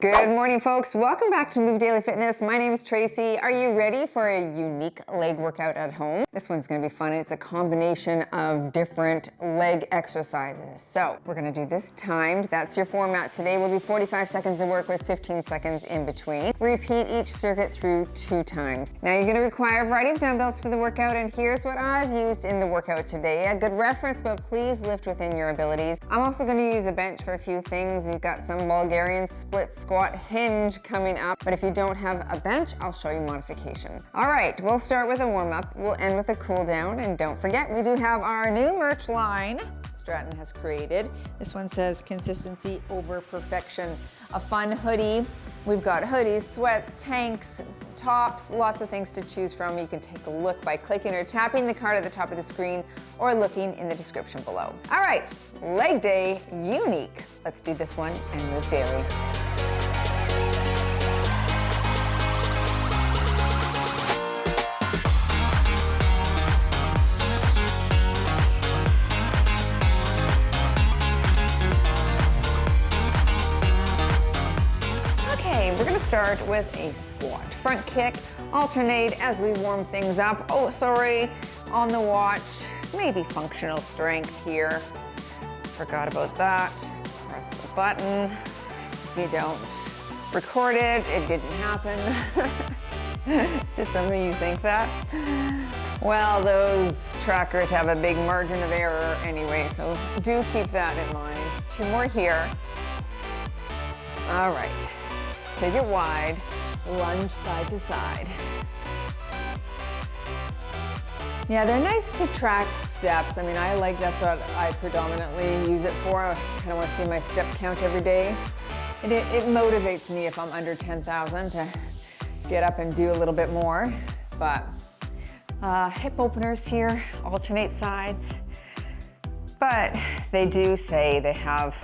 Good morning, folks. Welcome back to Move Daily Fitness. My name is Tracy. Are you ready for a unique leg workout at home? This one's gonna be fun. It's a combination of different leg exercises. So we're gonna do this timed. That's your format today. We'll do 45 seconds of work with 15 seconds in between. Repeat each circuit through 2 times. Now you're gonna require a variety of dumbbells for the workout, and here's what I've used in the workout today. A good reference, but please lift within your abilities. I'm also gonna use a bench for a few things. You've got some Bulgarian split squat hinge coming up, but if you don't have a bench, I'll show you modification. All right, we'll start with a warm up. We'll end with a cool down, and don't forget, we do have our new merch line Stratton has created. This one says consistency over perfection. A fun hoodie. We've got hoodies, sweats, tanks, tops, lots of things to choose from. You can take a look by clicking or tapping the card at the top of the screen or looking in the description below. All right, leg day unique. Let's do this one and move daily. We're gonna start with a squat. Front kick, alternate as we warm things up. Oh, sorry, on the watch. Maybe functional strength here. Forgot about that. Press the button. If you don't record it, it didn't happen. Did some of you think that? Well, those trackers have a big margin of error anyway, so do keep that in mind. 2 more here. All right. Take it wide, lunge side to side. Yeah, they're nice to track steps. I mean, that's what I predominantly use it for. I kind of want to see my step count every day. It motivates me if I'm under 10,000 to get up and do a little bit more. But hip openers here, alternate sides. But they do say they have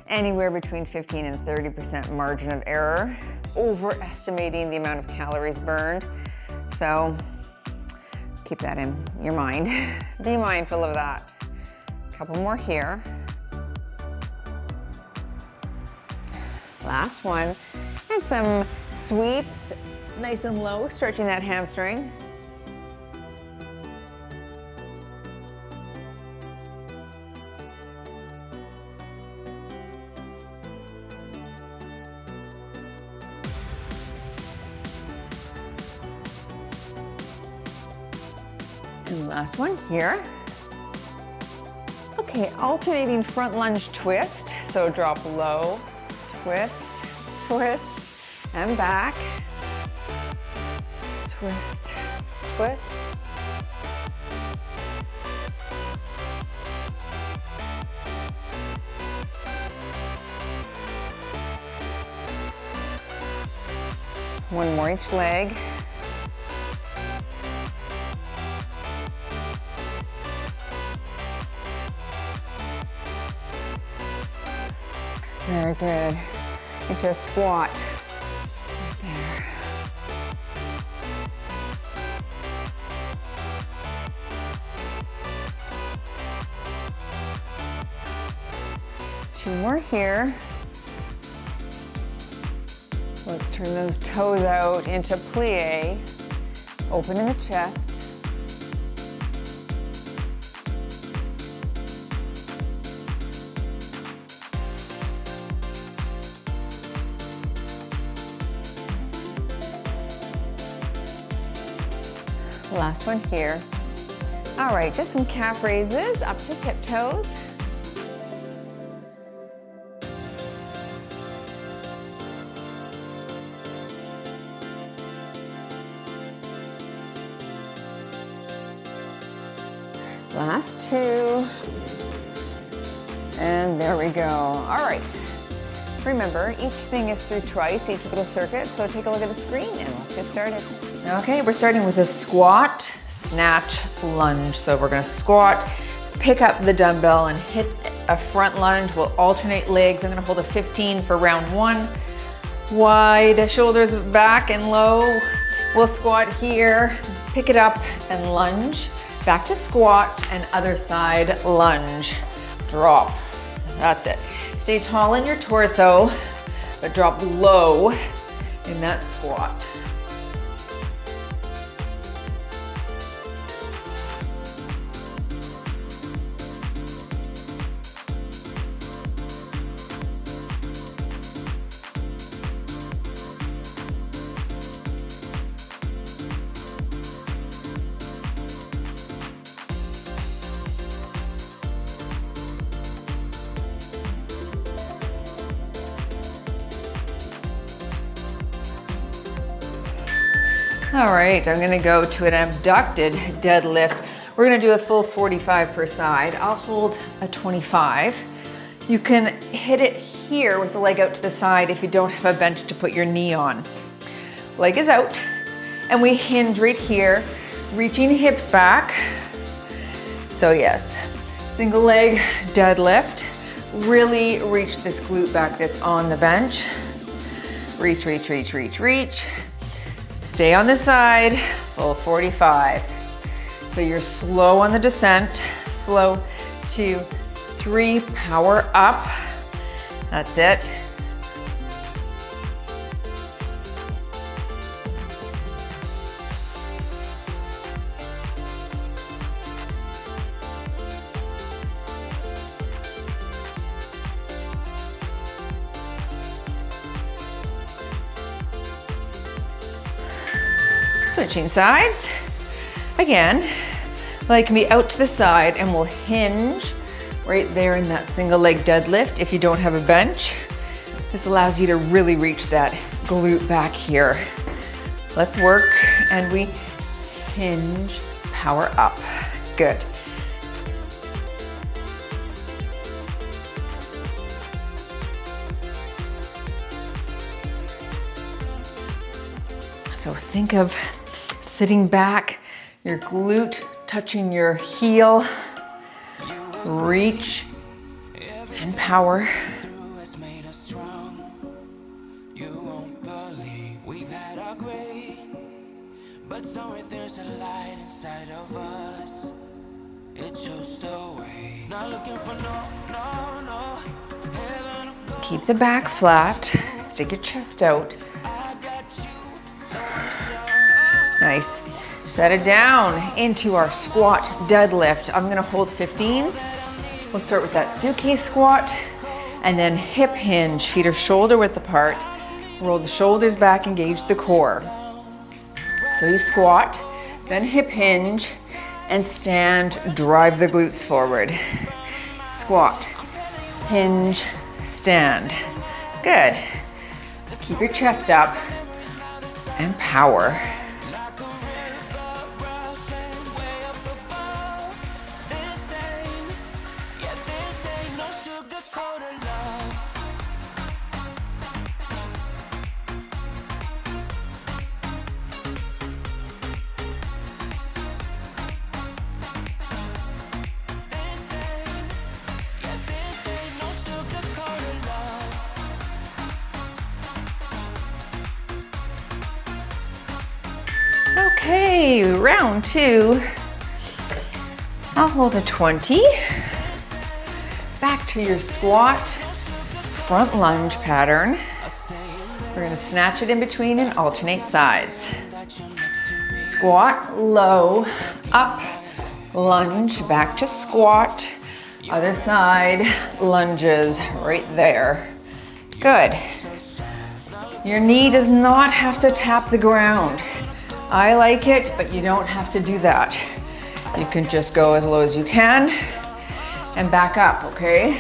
anywhere between 15 and 30% margin of error, overestimating the amount of calories burned. So keep that in your mind. Be mindful of that. A couple more here. Last one. And some sweeps, nice and low, stretching that hamstring. And last one here. Okay, alternating front lunge twist. So drop low, twist, twist, and back. Twist, twist. One more each leg. Very good. Into a squat. There. Two more here. Let's turn those toes out into plie. Open in the chest. Last one here. All right, just some calf raises up to tiptoes. Last 2. And there we go. All right. Remember, each thing is through twice, each little circuit, so take a look at the screen and let's get started. Okay, we're starting with a squat, snatch, lunge. So we're gonna squat, pick up the dumbbell and hit a front lunge. We'll alternate legs. I'm gonna hold a 15 for round 1. Wide shoulders back and low. We'll squat here, pick it up and lunge. Back to squat and other side lunge. Drop. That's it. Stay tall in your torso. but drop low in that squat. All right, I'm gonna go to an abducted deadlift. We're gonna do a full 45 per side. I'll hold a 25. You can hit it here with the leg out to the side if you don't have a bench to put your knee on. Leg is out, and we hinge right here, reaching hips back. So yes, single leg deadlift. Really reach this glute back that's on the bench. Reach, reach, reach, reach, reach. Stay on the side, full 45. So you're slow on the descent, slow, 2, 3, power up. That's it. Switching sides. Again, leg can be out to the side and we'll hinge right there in that single leg deadlift if you don't have a bench. This allows you to really reach that glute back here. Let's work, and we hinge, power up. Good. So think of sitting back, your glute touching your heel, reach and power. Keep the back flat, stick your chest out. Nice. Set it down into our squat deadlift. I'm gonna hold 15s. We'll start with that suitcase squat and then hip hinge. Feet are shoulder width apart. Roll the shoulders back, engage the core. So you squat, then hip hinge and stand, drive the glutes forward. Squat, hinge, stand. Good. Keep your chest up and power. Okay, round 2. I'll hold a 20. Back to your squat, front lunge pattern. We're gonna snatch it in between and alternate sides. Squat, low, up, lunge, back to squat. Other side, lunges right there. Good. Your knee does not have to tap the ground. I like it, but you don't have to do that. You can just go as low as you can and back up, okay?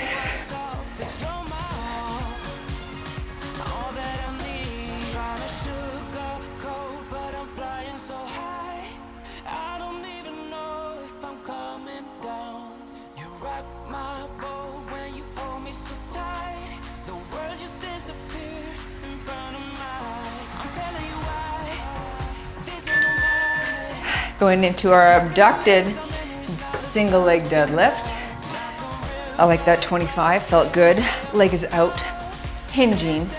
Going into our abducted single leg deadlift. I like that 25, felt good. Leg is out, hinging.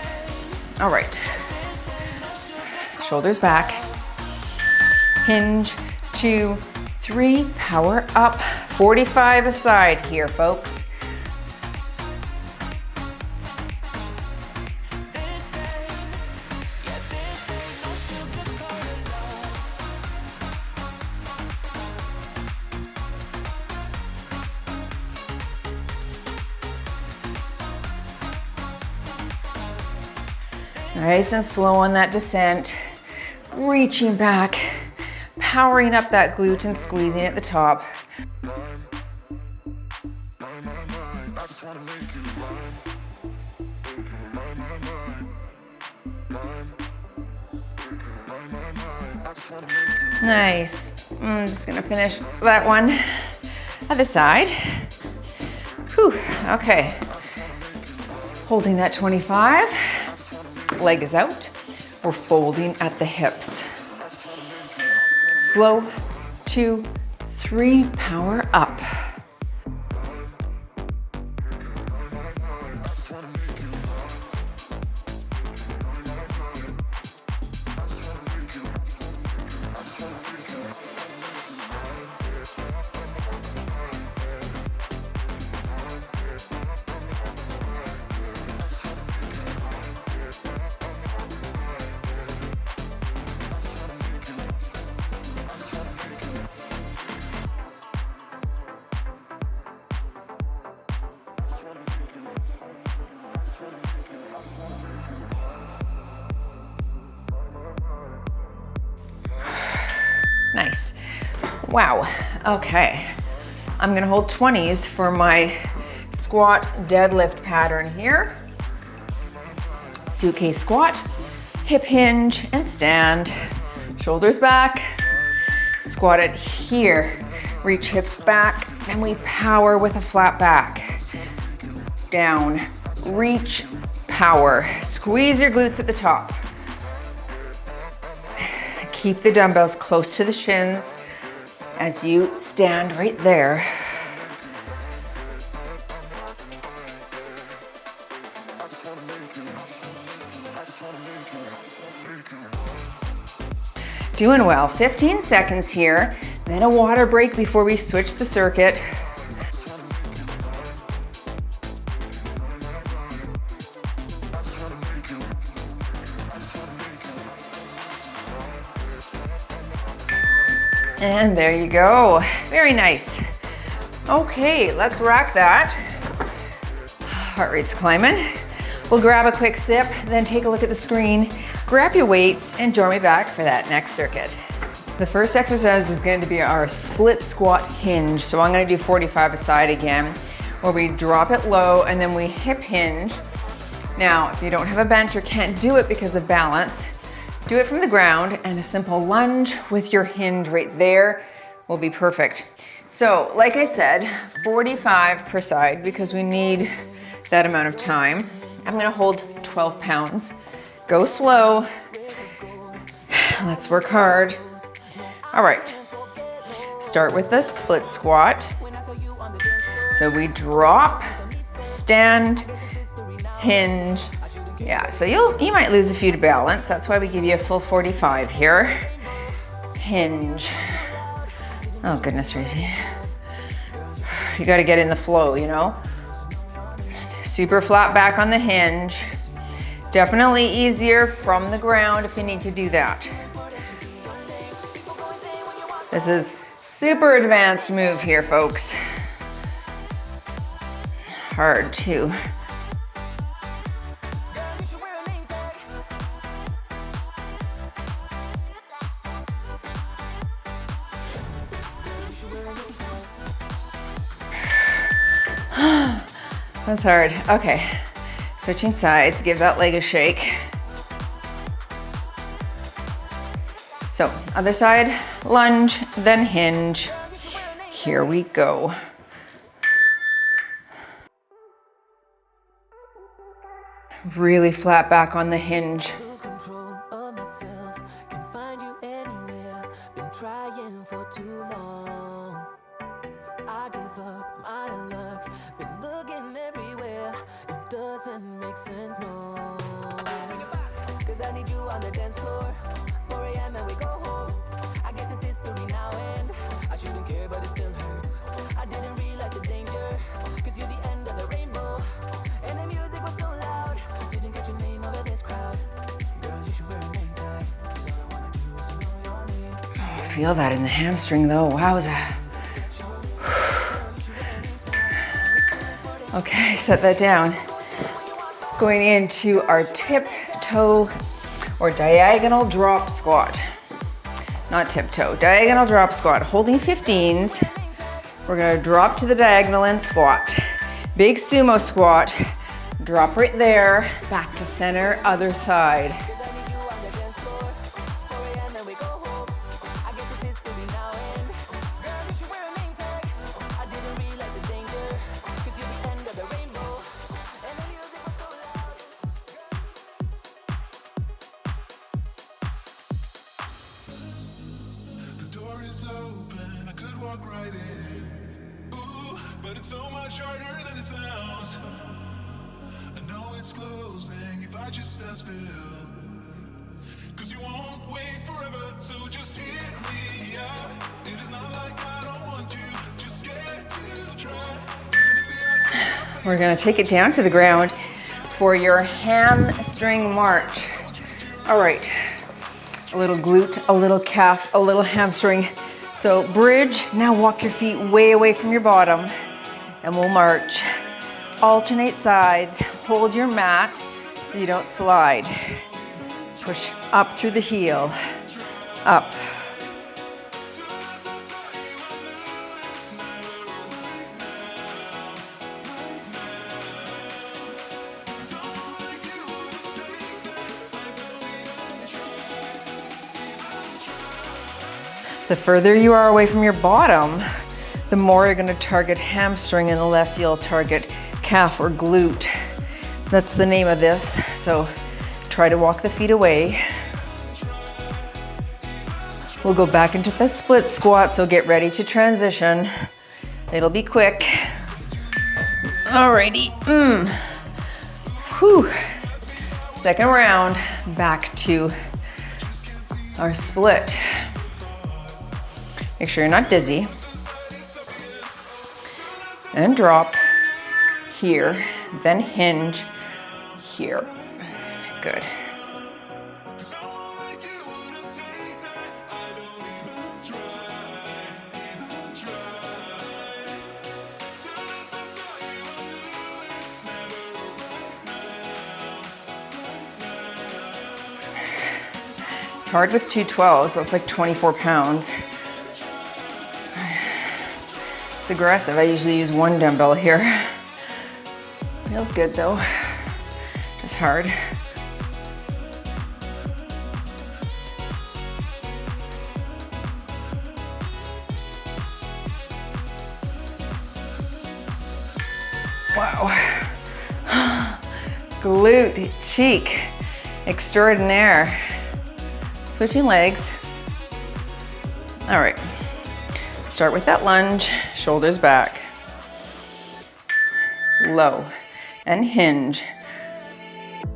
All right, shoulders back. Hinge, 2, 3, power up. 45 a side here, folks. Nice and slow on that descent. Reaching back, powering up that glute and squeezing at the top. Nice. I'm just gonna finish that one. Other side. Whew, okay. Holding that 25. Leg is out. We're folding at the hips. Slow, 2, 3, power up. Nice. Wow. Okay. I'm gonna hold 20s for my squat deadlift pattern here. Suitcase squat, hip hinge and stand. Shoulders back. Squat it here. Reach hips back, and we power with a flat back. Down, reach, power. Squeeze your glutes at the top. Keep the dumbbells close to the shins as you stand right there. Doing well. 15 seconds here, then a water break before we switch the circuit. And there you go. Very nice. Okay, let's rock that. Heart rate's climbing. We'll grab a quick sip, then take a look at the screen, grab your weights, and join me back for that next circuit. The first exercise is going to be our split squat hinge. So I'm going to do 45 aside again, where we drop it low and then we hip hinge. Now, if you don't have a bench or can't do it because of balance, do it from the ground, and a simple lunge with your hinge right there will be perfect. So, like I said, 45 per side because we need that amount of time. I'm gonna hold 12 pounds. Go slow. Let's work hard. All right. Start with the split squat. So we drop, stand, hinge. Yeah, so you might lose a few to balance. That's why we give you a full 45 here. Hinge. Oh goodness, Tracy. You gotta get in the flow, you know? Super flat back on the hinge. Definitely easier from the ground if you need to do that. This is super advanced move here, folks. Hard too. That's hard. Okay, switching sides, give that leg a shake. So, other side, lunge, then hinge. Here we go. Really flat back on the hinge. Feel that in the hamstring though, wowza. Okay, set that down. Going into our tip tiptoe or diagonal drop squat. Not tiptoe, diagonal drop squat. Holding 15s, we're gonna drop to the diagonal and squat. Big sumo squat, drop right there, back to center, other side. We're gonna take it down to the ground for your hamstring march. All right, a little glute, a little calf, a little hamstring. So bridge, now walk your feet way away from your bottom and we'll march. Alternate sides, hold your mat so you don't slide. Push up through the heel, up. The further you are away from your bottom, the more you're gonna target hamstring and the less you'll target calf or glute. That's the name of this. So try to walk the feet away. We'll go back into the split squat, so get ready to transition. It'll be quick. Alrighty. Whew. Second round, back to our split. Make sure you're not dizzy. And drop here, then hinge here. Good. It's hard with 212s, that's like 24 pounds. It's aggressive. I usually use one dumbbell here. Feels good though. It's hard. Wow. Glute, cheek, extraordinaire. Switching legs. All right. Start with that lunge, shoulders back. Low and hinge.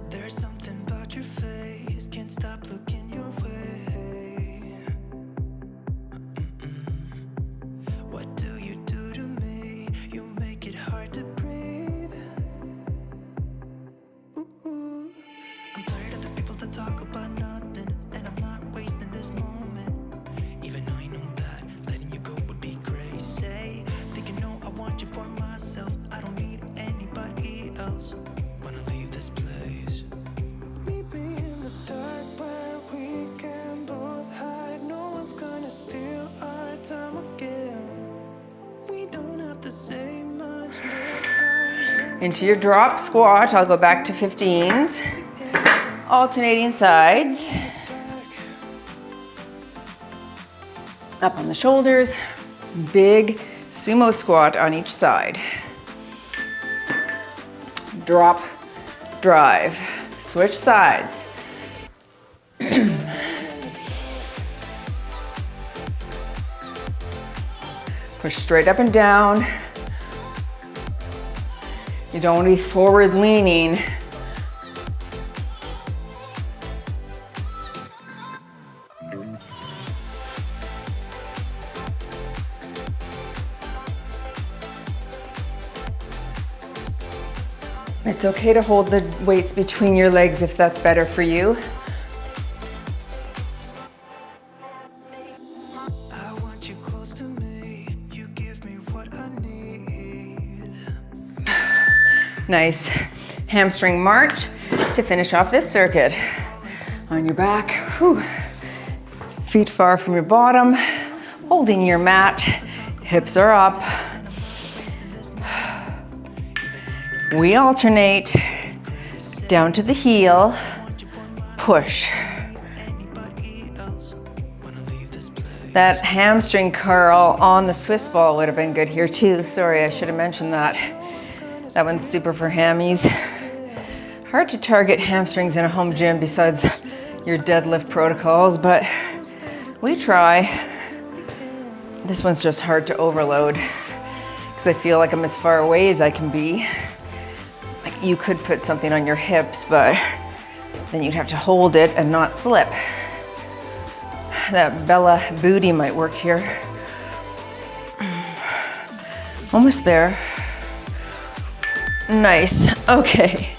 There's something about your face, can't stop looking your way. What do you do to me? You make it hard to breathe. Ooh. I'm tired of the people that talk about nothing, and I'm not wasting this moment. Even though I know that letting you go would be crazy. Thinking, no, I want you for myself. I don't need anybody else when I leave this place. Meet me in the dark where we can both hide. No one's gonna steal our time again. We don't have to say much. Into your drop squat. I'll go back to 15s. Alternating sides. Up on the shoulders. Big sumo squat on each side. Drop, drive. Switch sides. Push straight up and down. You don't want to be forward leaning. It's okay to hold the weights between your legs if that's better for you. I want you close to me. You give me what I need. Nice. Hamstring march. to finish off this circuit. On your back, whew. Feet far from your bottom, holding your mat, hips are up. We alternate down to the heel, push. That hamstring curl on the Swiss ball would have been good here too. Sorry, I should have mentioned that. That one's super for hammies. Hard to target hamstrings in a home gym besides your deadlift protocols, but we try. This one's just hard to overload because I feel like I'm as far away as I can be. Like you could put something on your hips, but then you'd have to hold it and not slip. That Bella booty might work here. Almost there. Nice, okay.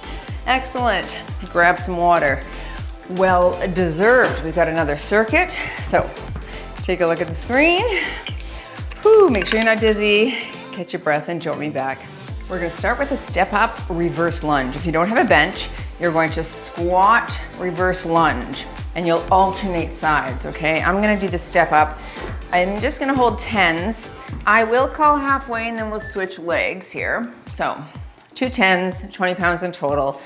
Excellent, grab some water. Well deserved. We've got another circuit. So take a look at the screen. Whew, make sure you're not dizzy. Catch your breath and join me back. We're gonna start with a step up reverse lunge. If you don't have a bench, you're going to squat, reverse lunge, and you'll alternate sides, okay? I'm gonna do the step up. I'm just gonna hold 10s. I will call halfway and then we'll switch legs here. So 2 10s, 20 pounds in total.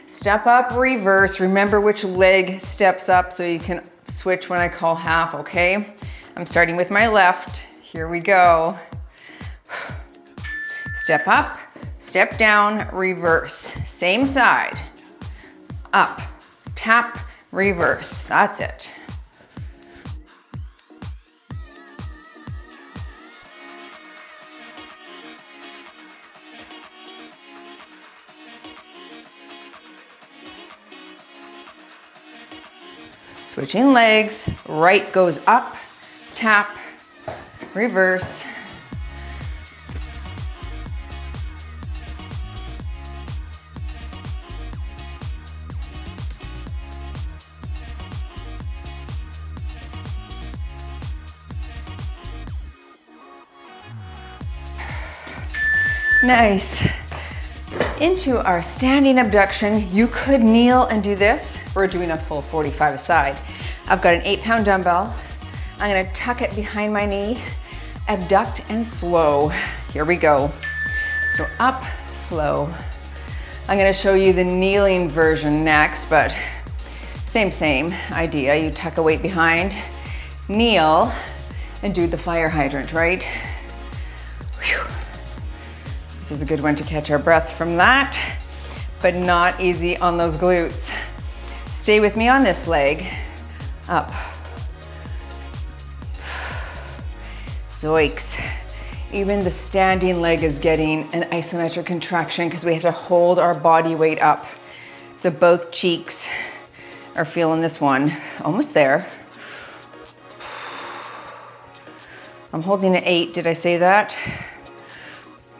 Step up, reverse. Remember which leg steps up so you can switch when I call half, okay? I'm starting with my left. Here we go. Step up, step down, reverse. Same side. Up, tap, reverse. That's it. Switching legs, right goes up, tap, reverse. Nice. Into our standing abduction. You could kneel and do this. We're doing a full 45 aside. I've got an 8-pound dumbbell. I'm gonna tuck it behind my knee, abduct and slow. Here we go. So up, slow. I'm gonna show you the kneeling version next, but same idea. You tuck a weight behind, kneel, and do the fire hydrant, right? Whew. This is a good one to catch our breath from that, but not easy on those glutes. Stay with me on this leg. Up. Zoinks. Even the standing leg is getting an isometric contraction because we have to hold our body weight up. So both cheeks are feeling this one. Almost there. I'm holding at 8, did I say that?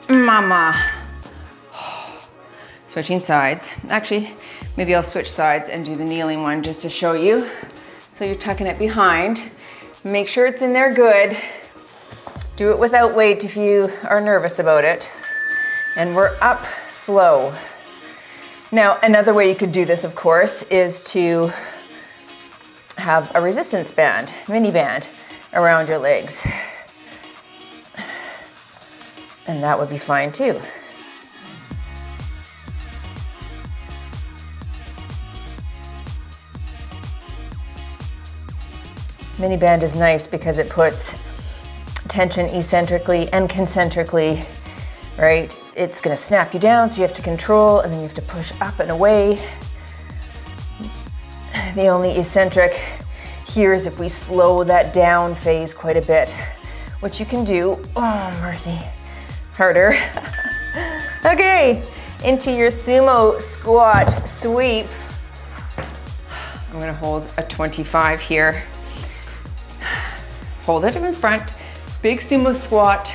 Mama. Switching sides. Actually, maybe I'll switch sides and do the kneeling one just to show you. So you're tucking it behind. Make sure it's in there good. Do it without weight if you are nervous about it. And we're up slow. Now, another way you could do this, of course, is to have a resistance band, mini band, around your legs. And that would be fine too. Mini band is nice because it puts tension eccentrically and concentrically, right? It's gonna snap you down, so you have to control, and then you have to push up and away. The only eccentric here is if we slow that down phase quite a bit, which you can do, oh mercy, harder. Okay, into your sumo squat sweep. I'm gonna hold a 25 here. Hold it in front, big sumo squat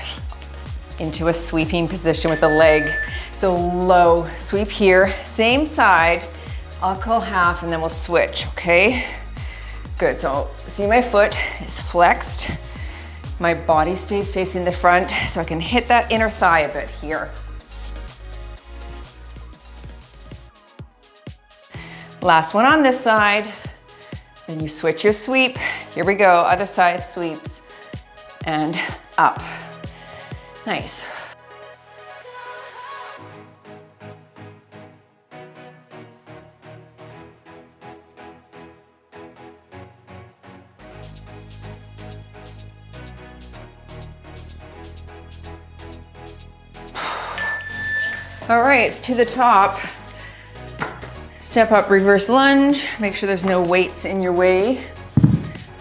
into a sweeping position with the leg. So low, sweep here, same side. I'll call half and then we'll switch, okay? Good, so see my foot is flexed. My body stays facing the front so I can hit that inner thigh a bit here. Last one on this side. Then you switch your sweep. Here we go, other side sweeps. And up. Nice. All right, to the top. Step up, reverse lunge. Make sure there's no weights in your way.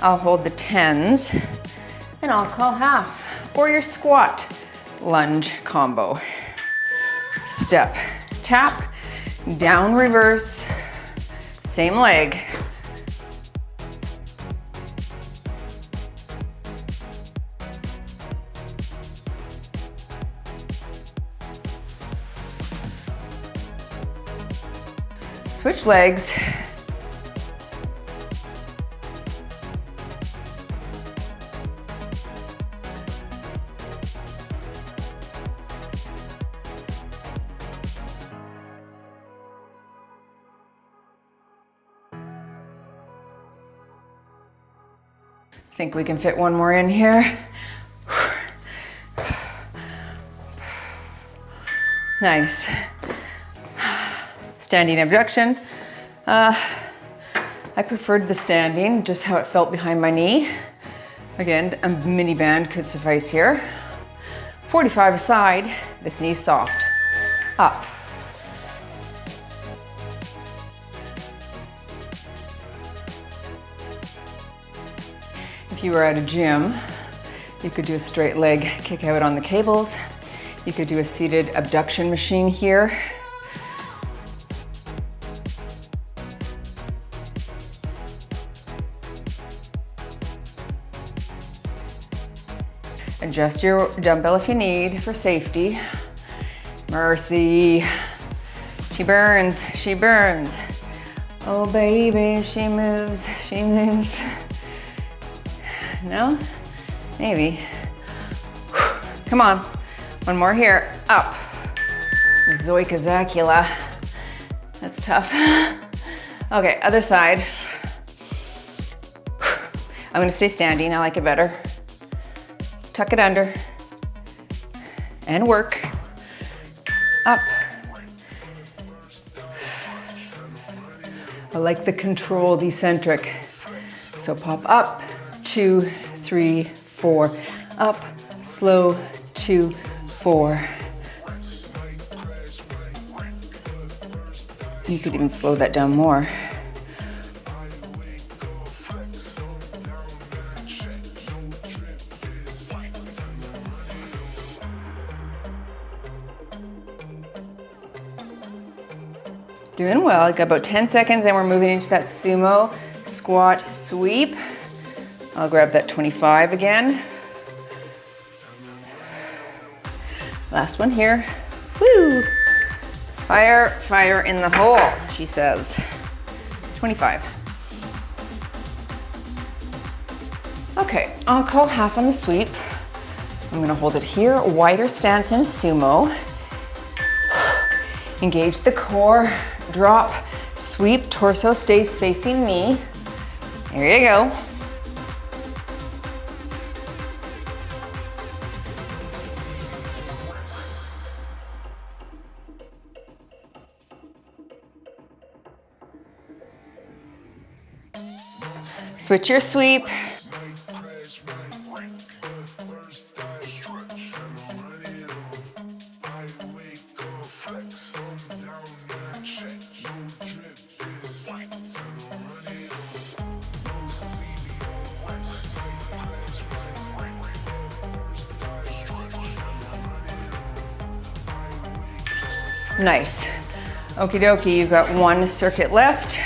I'll hold the 10s and I'll call half or your squat lunge combo. Step, tap, down, reverse, same leg. Switch legs. Think we can fit one more in here. Nice. Standing abduction. I preferred the standing, just how it felt behind my knee. Again, a mini band could suffice here. 45 aside, this knee's soft. Up. If you were at a gym, you could do a straight leg kick out on the cables. You could do a seated abduction machine here. Adjust your dumbbell if you need for safety. Mercy. She burns, she burns. Oh baby, she moves, she moves. No? Maybe. Come on. One more here. Up. Zoicozacula. That's tough. Okay, other side. I'm gonna stay standing, I like it better. Tuck it under. And work. Up. I like the controlled eccentric. So pop up, 2, 3, 4. Up, slow, 2, 4. You could even slow that down more. Doing well, got about 10 seconds and we're moving into that sumo squat sweep. I'll grab that 25 again. Last one here. Woo! Fire, fire in the hole, she says. 25. Okay, I'll call half on the sweep. I'm gonna hold it here, wider stance in sumo. Engage the core, drop, sweep, torso stays facing me. There you go. Switch your sweep. Nice. Okie dokie, you've got one circuit left.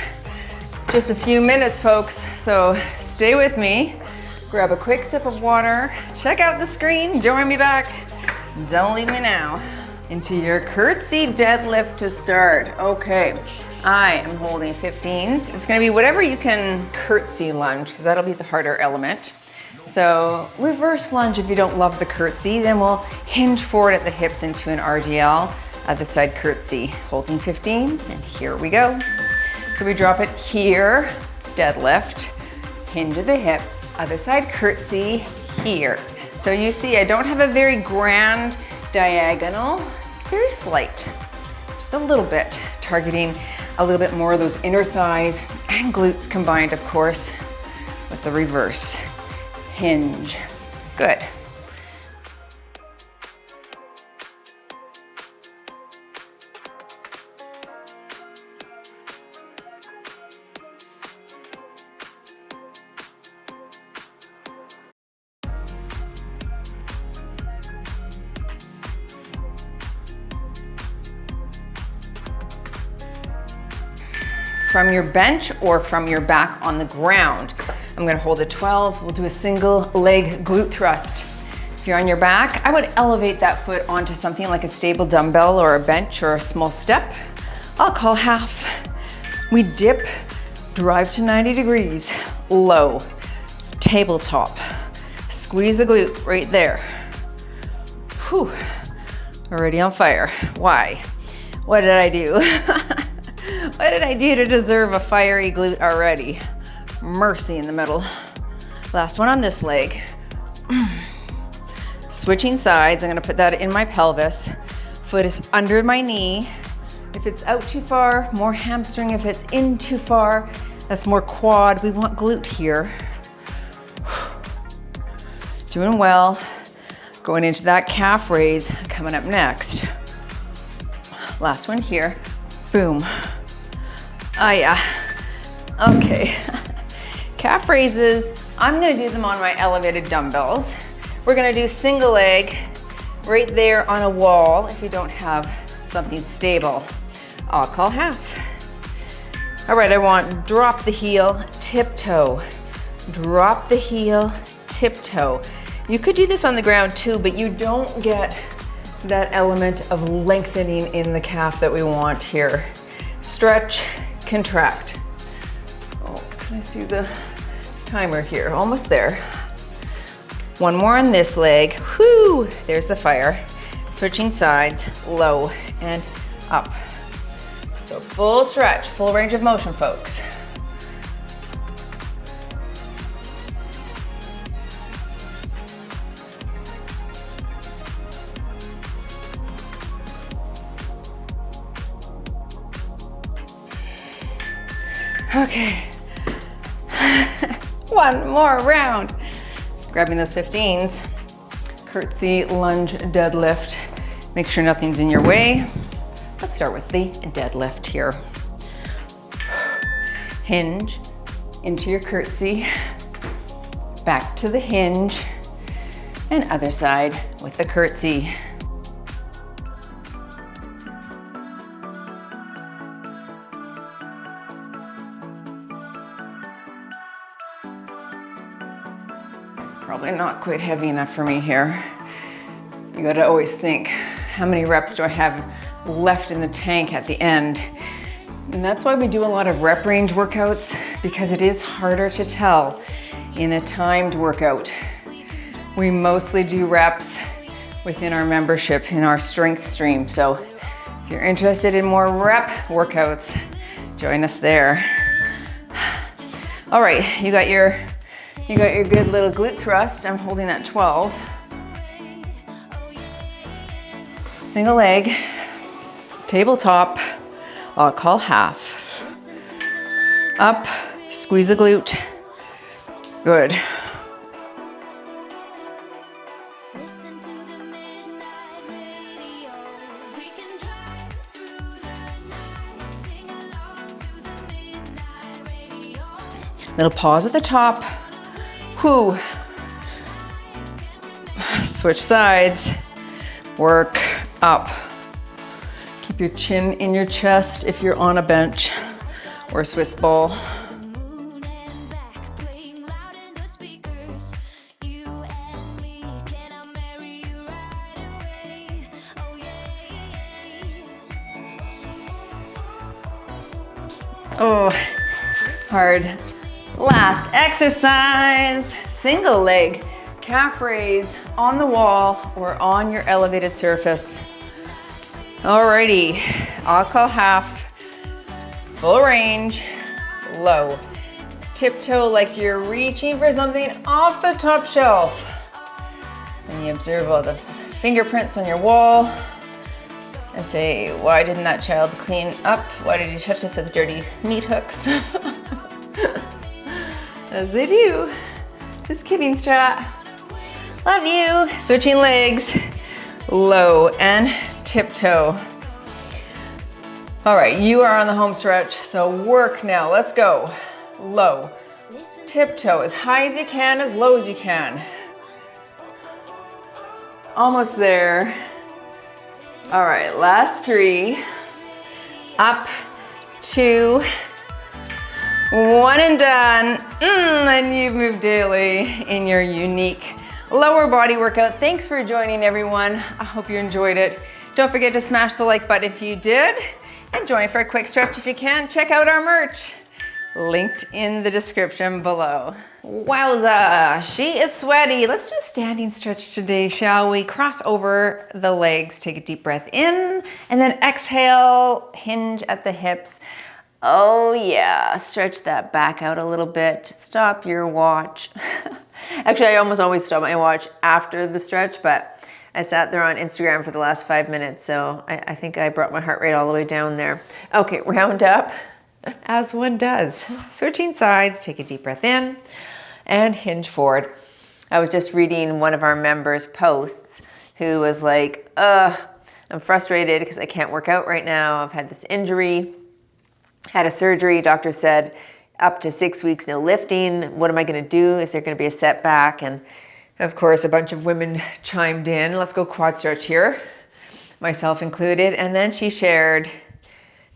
Just a few minutes, folks, so stay with me. Grab a quick sip of water, check out the screen, join me back. Don't leave me now. Into your curtsy deadlift to start. Okay, I am holding 15s. It's gonna be whatever you can curtsy lunge, because that'll be the harder element. So reverse lunge if you don't love the curtsy, then we'll hinge forward at the hips into an RDL. Other side curtsy, holding 15s, and here we go. So we drop it here, deadlift, hinge of the hips, other side curtsy, here. So you see, I don't have a very grand diagonal. It's very slight, just a little bit, targeting a little bit more of those inner thighs and glutes combined, of course, with the reverse. Hinge, good. From your bench or from your back on the ground. I'm gonna hold a 12. We'll do a single leg glute thrust. If you're on your back, I would elevate that foot onto something like a stable dumbbell or a bench or a small step. I'll call half. We dip, drive to 90 degrees, low, tabletop. Squeeze the glute right there. Whew, already on fire. Why? What did I do? What did I do to deserve a fiery glute already? Mercy in the middle. Last one on this leg. Switching sides, I'm gonna put that in my pelvis. Foot is under my knee. If it's out too far, more hamstring. If it's in too far, that's more quad. We want glute here. Doing well. Going into that calf raise, coming up next. Last one here. Boom. Oh yeah, okay. Calf raises, I'm gonna do them on my elevated dumbbells. We're gonna do single leg right there on a wall if you don't have something stable. I'll call half. All right, I want drop the heel, tiptoe. Drop the heel, tiptoe. You could do this on the ground too, but you don't get that element of lengthening in the calf that we want here. Stretch, contract. Oh, can I see the timer here? Almost there. One more on this leg. Whoo, there's the fire. Switching sides, low and up. So full stretch, full range of motion, folks. Okay, one more round. Grabbing those 15s, curtsy, lunge, deadlift. Make sure nothing's in your way. Let's start with the deadlift here. Hinge into your curtsy, back to the hinge, and other side with the curtsy. Probably not quite heavy enough for me here. You gotta always think, how many reps do I have left in the tank at the end? And that's why we do a lot of rep range workouts, because it is harder to tell in a timed workout. We mostly do reps within our membership in our strength stream. So if you're interested in more rep workouts, join us there. All right, you got your good little glute thrust. I'm holding that 12. Single leg, tabletop, I'll call half. Up, squeeze the glute. Good. Little pause at the top. Whoo. Switch sides. Work up. Keep your chin in your chest if you're on a bench or a Swiss ball. Oh, hard. Last exercise, single leg, calf raise on the wall or on your elevated surface. Alrighty, I'll call half, full range. low. Tiptoe like you're reaching for something off the top shelf. And you observe all the fingerprints on your wall and say, why didn't that child clean up? Why did he touch this with dirty meat hooks? As they do. Just kidding, Strat. Love you. Switching legs, low and tiptoe. All right, you are on the home stretch, so work now. Let's go. Low, tiptoe, as high as you can, as low as you can. Almost there. All right, last 3. Up, 2, 1 and done. And you've moved daily in your unique lower body workout. Thanks for joining, everyone. I hope you enjoyed it. Don't forget to smash the like button if you did, and join for a quick stretch if you can. Check out our merch, linked in the description below. Wowza, she is sweaty. Let's do a standing stretch today, shall we? Cross over the legs, take a deep breath in, and then exhale, hinge at the hips. Oh yeah, stretch that back out a little bit. Stop your watch. Actually, I almost always stop my watch after the stretch, but I sat there on Instagram for the last 5 minutes, so I think I brought my heart rate all the way down there. Okay, round up, as one does. Switching sides, take a deep breath in, and hinge forward. I was just reading one of our members' posts who was like, I'm frustrated because I can't work out right now. I've had this injury, had a surgery. Doctor said up to 6 weeks, no lifting. What am I gonna do? Is there gonna be a setback? And of course, a bunch of women chimed in. Let's go quad stretch here, myself included. And then she shared,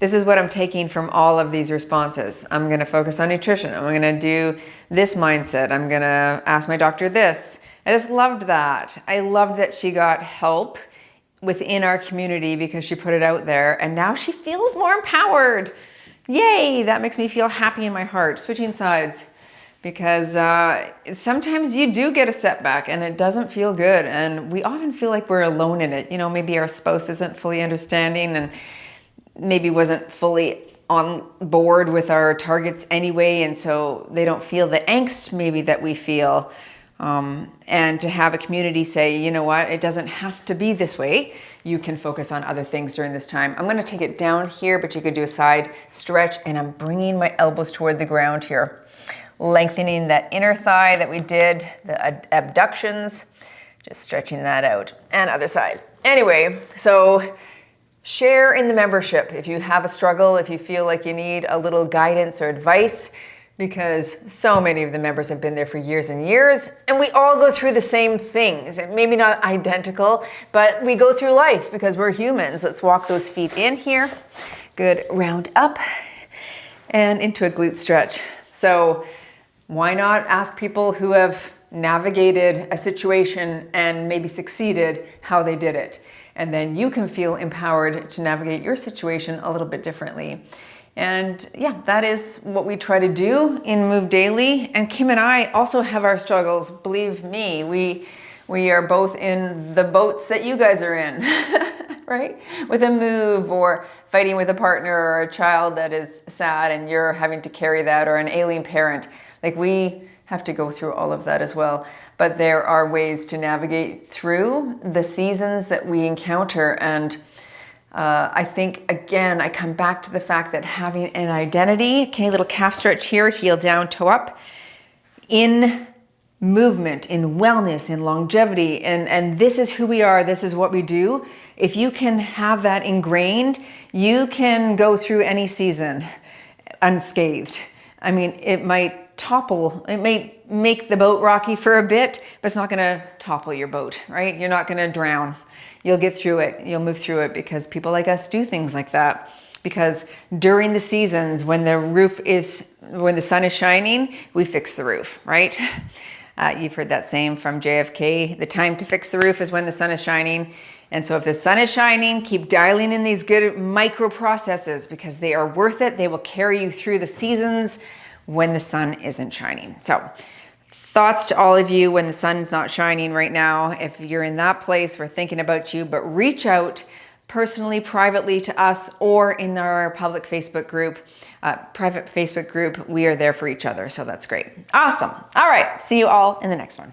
this is what I'm taking from all of these responses. I'm gonna focus on nutrition. I'm gonna do this mindset. I'm gonna ask my doctor this. I just loved that. I loved that she got help within our community because she put it out there, and now she feels more empowered. Yay, that makes me feel happy in my heart. Switching sides, because sometimes you do get a setback and it doesn't feel good, and we often feel like we're alone in it. You know, maybe our spouse isn't fully understanding and maybe wasn't fully on board with our targets anyway, and so they don't feel the angst maybe that we feel. And to have a community say, you know what, it doesn't have to be this way. You can focus on other things during this time. I'm gonna take it down here, but you could do a side stretch, and I'm bringing my elbows toward the ground here. Lengthening that inner thigh that we did, the abductions, just stretching that out. And other side. Anyway, so share in the membership if you have a struggle, if you feel like you need a little guidance or advice, because so many of the members have been there for years and years, and we all go through the same things. Maybe not identical, but we go through life because we're humans. Let's walk those feet in here. Good, round up and into a glute stretch. So why not ask people who have navigated a situation and maybe succeeded how they did it? And then you can feel empowered to navigate your situation a little bit differently. And yeah, that is what we try to do in Move Daily. And Kim and I also have our struggles. Believe me, we are both in the boats that you guys are in, right? With a move, or fighting with a partner, or a child that is sad and you're having to carry that, or an ailing parent. Like, we have to go through all of that as well. But there are ways to navigate through the seasons that we encounter. And I think, again, I come back to the fact that having an identity, okay, little calf stretch here, heel down, toe up, in movement, in wellness, in longevity, and this is who we are, this is what we do. If you can have that ingrained, you can go through any season unscathed. I mean, it might topple, it may make the boat rocky for a bit, but it's not gonna topple your boat, right? You're not gonna drown. You'll get through it, you'll move through it, because people like us do things like that. Because during the seasons when the sun is shining, we fix the roof, right? You've heard that saying from JFK, the time to fix the roof is when the sun is shining. And so if the sun is shining, keep dialing in these good micro processes, because they are worth it. They will carry you through the seasons when the sun isn't shining. So thoughts to all of you when the sun's not shining right now. If you're in that place, we're thinking about you, but reach out, personally, privately to us, or in our public Facebook group, private Facebook group. We are there for each other, so that's great. Awesome. All right, see you all in the next one.